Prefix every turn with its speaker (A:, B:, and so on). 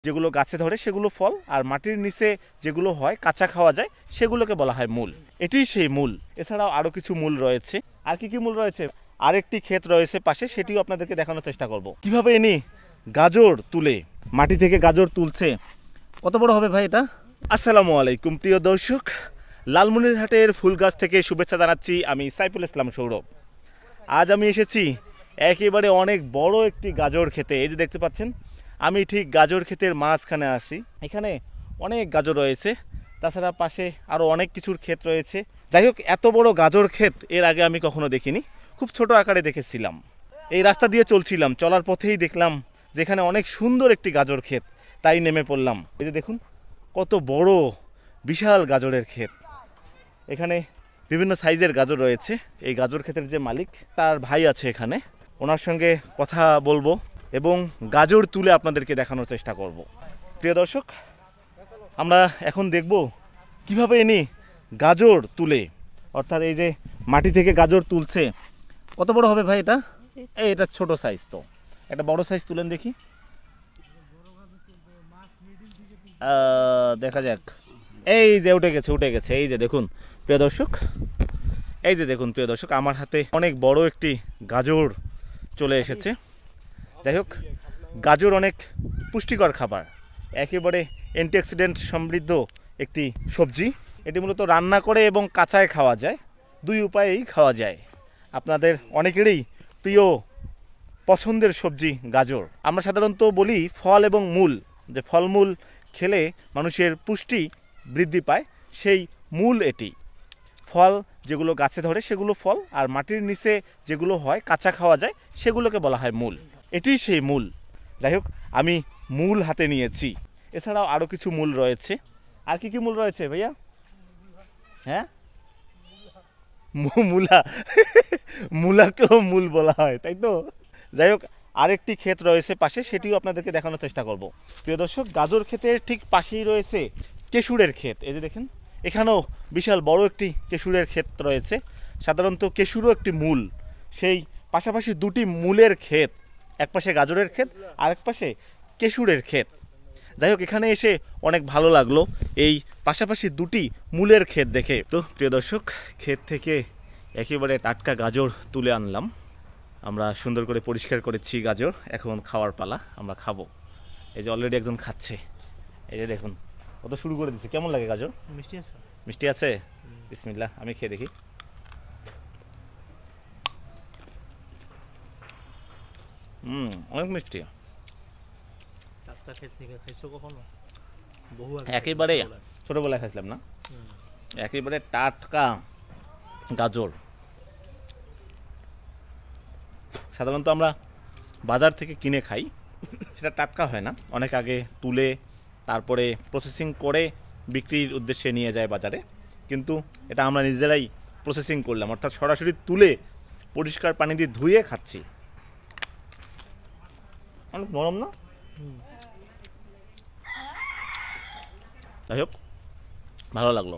A: যেগুলো গাছে ধরে সেগুলো ফল, আর মাটির নিচে যেগুলো হয় কাঁচা খাওয়া যায় সেগুলোকে বলা হয় মূল। এটি সেই মূল। এছাড়াও আরও কিছু মূল রয়েছে। আর কি কি মূল রয়েছে? আরেকটি ক্ষেত রয়েছে পাশে, সেটিও আপনাদেরকে দেখানোর চেষ্টা করব। কিভাবে ইনি গাজর তুলে, মাটি থেকে গাজর তুলছে। কত বড় হবে ভাই এটা? আসসালামু আলাইকুম প্রিয় দর্শক, লালমনিরহাটের ফুল গাছ থেকে শুভেচ্ছা জানাচ্ছি। আমি সাইফুল ইসলাম সৌরভ। আজ আমি এসেছি একেবারে অনেক বড় একটি গাজর খেতে। এই যে দেখতে পাচ্ছেন, আমি ঠিক গাজর ক্ষেতের মাঝখানে আসি। এখানে অনেক গাজর রয়েছে, তাছাড়া পাশে আরও অনেক কিছুর ক্ষেত রয়েছে। যাই হোক, এত বড় গাজর ক্ষেত এর আগে আমি কখনো দেখিনি, খুব ছোট আকারে দেখেছিলাম। এই রাস্তা দিয়ে চলছিলাম, চলার পথেই দেখলাম যেখানে অনেক সুন্দর একটি গাজর ক্ষেত, তাই নেমে পড়লাম। এই যে দেখুন কত বড় বিশাল গাজরের ক্ষেত। এখানে বিভিন্ন সাইজের গাজর রয়েছে। এই গাজর ক্ষেতের যে মালিক, তার ভাই আছে এখানে, ওনার সঙ্গে কথা বলবো এবং গাজর তুলে আপনাদেরকে দেখানোর চেষ্টা করব। প্রিয় দর্শক, আমরা এখন দেখব কিভাবে ইনি গাজর তুলে, অর্থাৎ এই যে মাটি থেকে গাজর তুলছে। কত বড় হবে ভাই এটা? এটা ছোট সাইজ, তো একটা বড় সাইজ তুলেন দেখি। দেখা যাক। এই যে উঠে গেছে। এই যে দেখুন প্রিয় দর্শক, আমার হাতে অনেক বড় একটি গাজর চলে এসেছে। যাই হোক, গাজর অনেক পুষ্টিকর খাবার, একেবারে অ্যান্টিঅক্সিডেন্ট সমৃদ্ধ একটি সবজি। এটি মূলত রান্না করে এবং কাঁচায় খাওয়া যায়, দুই উপায়েই খাওয়া যায়। আপনাদের অনেকেরই প্রিয় পছন্দের সবজি গাজর। আমরা সাধারণত বলি ফল এবং মূল, যে ফলমূল খেলে মানুষের পুষ্টি বৃদ্ধি পায়, সেই মূল এটি। ফল যেগুলো গাছে ধরে সেগুলো ফল, আর মাটির নিচে যেগুলো হয় কাঁচা খাওয়া যায় সেগুলোকে বলা হয় মূল। এটি সেই মূল। যাই হোক, আমি মূল হাতে নিয়েছি। এছাড়াও আরও কিছু মূল রয়েছে। আর কি কি মূল রয়েছে ভাইয়া? হ্যাঁ, মূলা মূলাকেও মূল বলা হয়, তাই তো? যাই হোক, আরেকটি ক্ষেত রয়েছে পাশে, সেটিও আপনাদেরকে দেখানোর চেষ্টা করব। প্রিয় দর্শক, গাজর ক্ষেতের ঠিক পাশেই রয়েছে কেশুরের ক্ষেত। এই যে দেখেন, এখানেও বিশাল বড় একটি কেশুরের ক্ষেত রয়েছে। সাধারণত কেশুরও একটি মূল, সেই পাশাপাশি দুটি মূলের ক্ষেত, এক পাশে গাজরের ক্ষেত আর এক পাশে কেশুরের ক্ষেত। যাই হোক, এখানে এসে অনেক ভালো লাগলো এই পাশাপাশি দুটি মূলের ক্ষেত দেখে। তো প্রিয় দর্শক, ক্ষেত থেকে একেবারে টাটকা গাজর তুলে আনলাম। আমরা সুন্দর করে পরিষ্কার করেছি গাজর, এখন খাওয়ার পালা, আমরা খাবো। এই যে অলরেডি একজন খাচ্ছে, এই যে দেখুন ও তো শুরু করে দিচ্ছে। কেমন লাগে গাজর?
B: মিষ্টি আছে।
A: মিষ্টি আছে? বিসমিল্লাহ, আমি খেয়ে দেখি। অনেক মিষ্টি।
B: টাটকা ক্ষেত থেকে খাইছো কখনো? বহু
A: একেবারে ছোটোবেলায় খাইছিলাম না, একেবারে টাটকা গাজর। সাধারণত আমরা বাজার থেকে কিনে খাই, সেটা টাটকা হয় না, অনেক আগে তুলে তারপরে প্রসেসিং করে বিক্রির উদ্দেশ্যে নিয়ে যায় বাজারে। কিন্তু এটা আমরা নিজেরাই প্রসেসিং করলাম, অর্থাৎ সরাসরি তুলে পরিষ্কার পানি দিয়ে ধুয়ে খাচ্ছি। অনেক নরম না? যাই হোক, ভালো লাগলো।